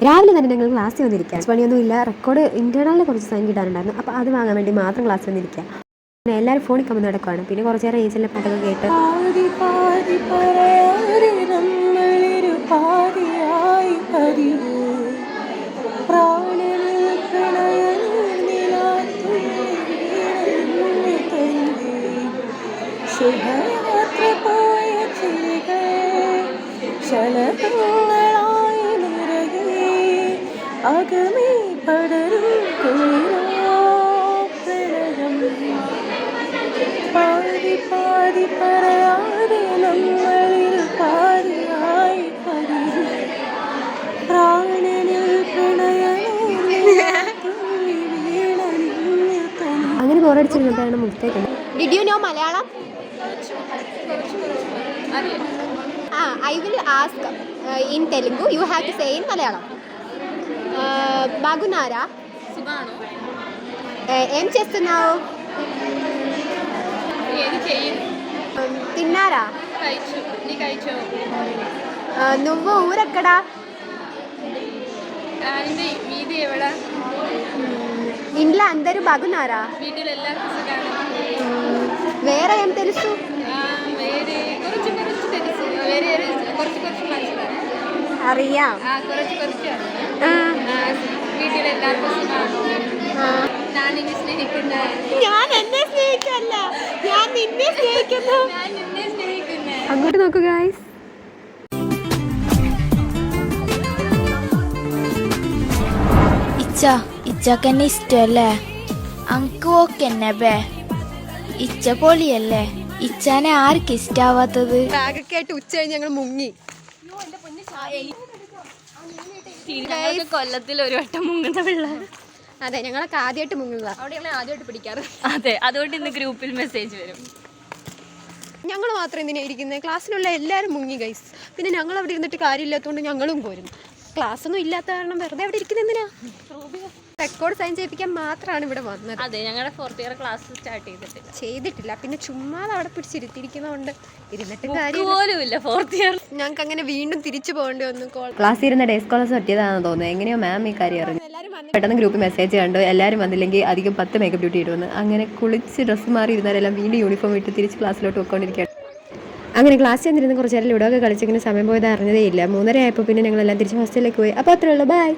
രാവിലെ തന്നെ ഞങ്ങൾ ക്ലാസ്സിൽ വന്നിരിക്കുക. പണിയൊന്നും ഇല്ല, റെക്കോർഡ് ഇൻറ്റേർണലിന് കുറച്ച് സൈൻ കിട്ടാനുണ്ടായിരുന്നു. അപ്പോൾ അത് വാങ്ങാൻ വേണ്ടി മാത്രം ക്ലാസ്സിൽ വന്നിരിക്കുക. എല്ലാവരും ഫോണിൽ കമ്പനി നടക്കുവാണ്. പിന്നെ കുറച്ച് നേരം ഏജിലെ പാട്ടൊക്കെ കേട്ട് അകമേ പടരും പ്രളയം പാതി പാതി പറയാതെ നമ്മളിൽ പാതിയായി പതിരും പ്രാണനിൽ അങ്ങനെ ബോറടിച്ചിരുന്നപ്പോഴാണ് മുഖത്തേക്കുന്നത്. Did you know Malayalam? I will ask in Telugu. You have to say in Malayalam. Bagunara. Subhanu. Em chestunnao? Edi cheyinu. Tinnara? Kaichu. Ni kaichu. Nuvvu ఊరెక్కడా? Andi meedi evada? ఇంట్లో అందరూ బాగున్నారా? వీటిలో ఎల్లరికీ సుఖాలు. వేరే ఏం తెలుసు? వేరే കുറച്ച് తెలుసు. వేరే കുറച്ച് മനസ്സിലായി. അറിയാം. കുറച്ച് വീട്ടിൽ എല്ലാവർക്കും സുഖാണോ? ഞാൻ നിന്നെ സ്നേഹിക്കുന്ന. ഞാൻ എന്നെ സ്നേഹിക്കല്ല, ഞാൻ നിന്നെ സ്നേഹിക്കുന്നു. ഞാൻ നിന്നെ സ്നേഹിക്കുന്നു. അങ്ങോട്ട് നോക്കൂ ഗൈസ്. ഇച്ചക്കെന്നെ ഇഷ്ടല്ലേ? അങ്ക് ഓക്കെന്നെ ബേ. ഇച്ച പൊളിയല്ലേ? ഇച്ചാനെ ആർക്ക് ഇഷ്ടാവാത്തത്? ബാഗൊക്കെയായിട്ട് ഉച്ച കഴിഞ്ഞ് ഞങ്ങൾ മുങ്ങി. കൊല്ലത്തിൽ ഒരു വട്ടം മുങ്ങുന്ന പിള്ളേർ. അതെ, ഞങ്ങളൊക്കെ ആദ്യമായിട്ട് മുങ്ങുക. അവിടെ ഞങ്ങൾ ആദ്യമായിട്ട് പിടിക്കാറ്. അതെ, അതുകൊണ്ട് ഇന്ന് ഗ്രൂപ്പിൽ മെസ്സേജ് വരും. ഞങ്ങൾ മാത്രം എന്തിനാ ഇരിക്കുന്നത്? ക്ലാസ്സിലുള്ള എല്ലാവരും മുങ്ങി ഗൈസ്. പിന്നെ ഞങ്ങൾ അവിടെ ഇരുന്നിട്ട് കാര്യമില്ലാത്തതുകൊണ്ട് ഞങ്ങളും പോരും. ക്ലാസ് ഒന്നും ഇല്ലാത്ത കാരണം വെറുതെ അവിടെ ഇരിക്കുന്നത് എന്തിനാ? റെക്കോർഡ് സൈൻ ചെയ്യിപ്പിക്കാൻ മാത്രമാണ് ഇവിടെ വന്നത്. അതെ, ഞങ്ങളുടെ 4th ഇയർ ക്ലാസ് സ്റ്റാർട്ട് ചെയ്തിട്ടില്ല. പിന്നെ ചുമ്മാ അവിടെ പിടിച്ചിരുത്തിയിരിക്കുന്നതുകൊണ്ട് ഇരുന്നിട്ട് കാര്യമില്ല. 4th ഇയർ ഞങ്ങൾക്ക് അങ്ങനെ വീണ്ടും തിരിച്ചു പോകേണ്ടി വന്നു. ക്ലാസ് ഇരുന്ന ഡേ സ്കോളേഴ്സ് പറ്റിയതാണെന്ന് തോന്നുന്നത്. എങ്ങനെയോ മാം ഈ കാര്യം അറിഞ്ഞു. പെട്ടെന്ന് ഗ്രൂപ്പ് മെസ്സേജ് കണ്ടു, എല്ലാവരും വന്നില്ലെങ്കിൽ അധികം 10 മേക്കപ്പ് ഡ്യൂട്ടി ഇടുമെന്ന്. അങ്ങനെ കുളിച്ച് ഡ്രസ്സ് മാറി ഇരുന്നാലെല്ലാം വീണ്ടും യൂണിഫോം ഇട്ട് തിരിച്ച് ക്ലാസ്സിലോട്ട് പോയിക്കൊണ്ടിരിക്കുകയാണ്. അങ്ങനെ ക്ലാസ് ചെന്നിരുന്ന് കുറച്ച് നേരം ലുഡോ ഒക്കെ കളിച്ചിങ്ങനെ സമയം പോയത് അറിഞ്ഞതേ ഇല്ല. 3:30 ആയപ്പോൾ പിന്നെ ഞങ്ങളെല്ലാം തിരിച്ച് ഹോസ്റ്റലിലേക്ക് പോയി. അപ്പോൾ അത്രേ ഉള്ളൂ, ബൈ.